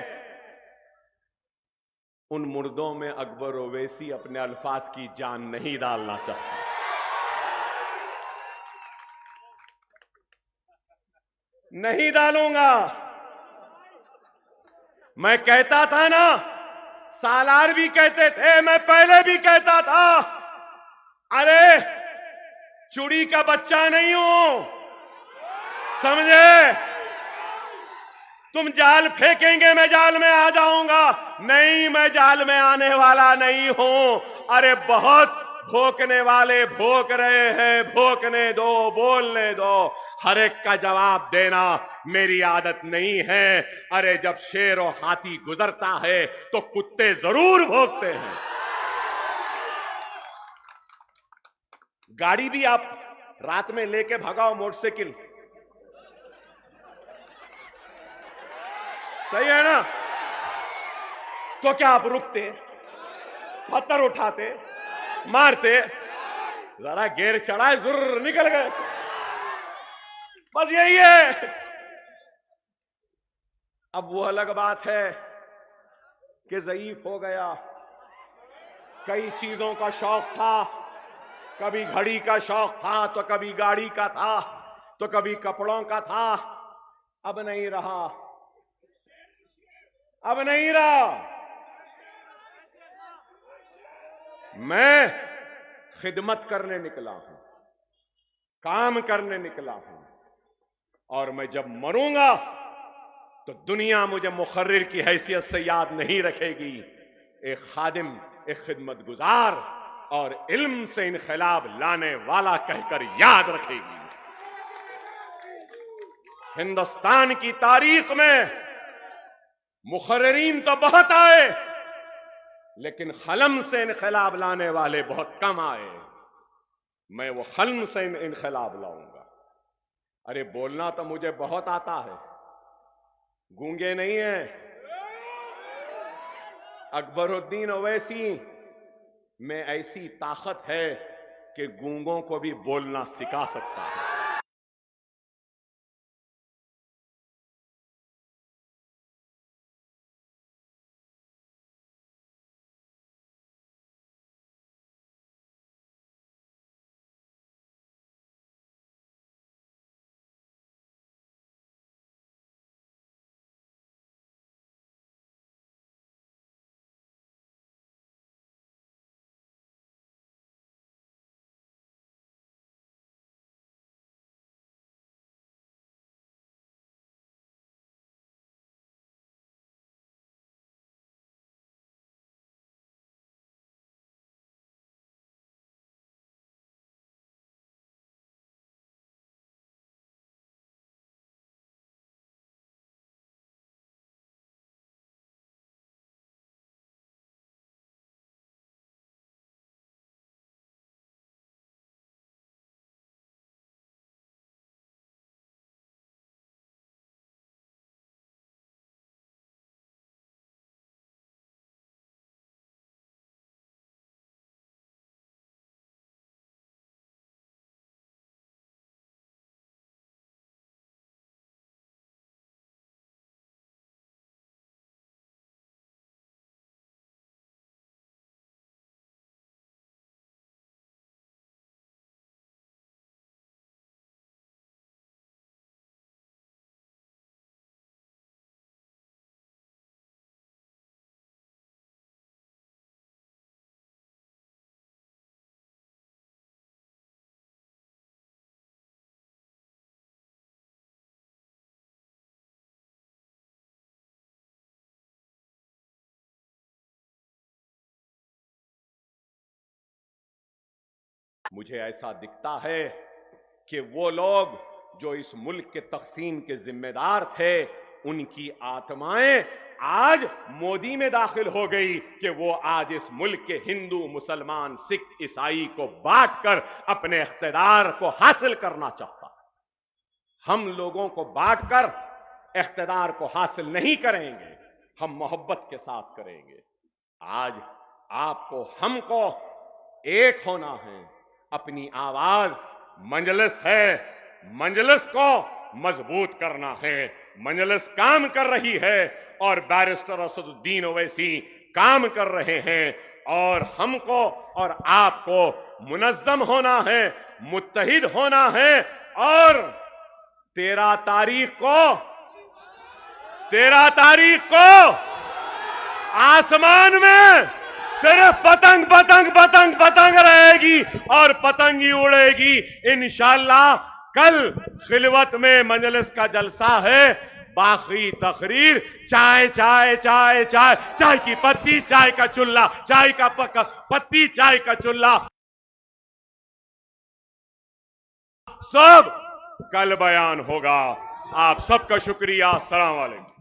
उन मुर्दों में अकबर ओवैसी अपने अल्फाज की जान नहीं डालना चाहता। नहीं डालूंगा। मैं कहता था ना, सालार भी कहते थे, मैं पहले भी कहता था, अरे चुड़ी का बच्चा नहीं हूं, समझे? तुम जाल फेंकेंगे मैं जाल में आ जाऊंगा। नहीं, मैं जाल में आने वाला नहीं हूं। अरे बहुत भोंकने वाले भोंक रहे हैं, भोंकने दो, बोलने दो। हर एक का जवाब देना मेरी आदत नहीं है। अरे जब शेर और हाथी गुजरता है तो कुत्ते जरूर भौंकते हैं। गाड़ी भी आप रात में लेके भगाओ, मोटरसाइकिल, सही है ना? तो क्या आप रुकते, पत्थर उठाते, मारते? जरा गेर चढ़ाए, जुर्र निकल गए। बस यही है। अब वो अलग बात है कि ज़ईफ हो गया, कई चीजों का शौक था, कभी घड़ी का शौक था, तो कभी गाड़ी का था, तो कभी कपड़ों का था। अब नहीं रहा, अब नहीं रहा। मैं खिदमत करने निकला हूं, काम करने निकला हूं, और मैं जब मरूंगा तो दुनिया मुझे मुखर्रिर की हैसियत से याद नहीं रखेगी, एक खादिम, एक खिदमत गुजार और इल्म से इनकलाब लाने वाला कहकर याद रखेगी। हिंदुस्तान की तारीख में मुखर्रिरीन तो बहुत आए, लेकिन खलम से इनकलाब लाने वाले बहुत कम आए। मैं वो खलम से इनकलाब लाऊंगा। अरे बोलना तो मुझे बहुत आता है, गूंगे नहीं है। अकबरुद्दीन ओवैसी में ऐसी ताकत है कि गूंगों को भी बोलना सिखा सकता है। मुझे ऐसा दिखता है कि वो लोग जो इस मुल्क के तक़सीम के जिम्मेदार थे, उनकी आत्माएं आज मोदी में दाखिल हो गई कि वो आज इस मुल्क के हिंदू, मुसलमान, सिख, ईसाई को बांटकर अपने इख्तिदार को हासिल करना चाहता है। हम लोगों को बांटकर इख्तिदार को हासिल नहीं करेंगे, हम मोहब्बत के साथ करेंगे। आज आपको, हमको एक होना है। अपनी आवाज मजलिस है, मजलिस को मजबूत करना है। मजलिस काम कर रही है और बैरिस्टर असदुद्दीन ओवैसी काम कर रहे हैं, और हमको और आपको मुनज़्ज़म होना है, मुत्तहिद होना है। और 13 तारीख को आसमान में सिर्फ पतंग पतंग पतंग पतंग रहेगी और पतंग ही उड़ेगी इंशाअल्लाह। कल खिलवत में मजलिस का जलसा है, बाकी तकरीर चाय चाय चाय चाय, चाय की पत्ती, चाय का चुल्ला, चाय का पत्ती, चाय का चुल्ला, सब कल बयान होगा। आप सबका शुक्रिया। अस्सलाम वालेकुम।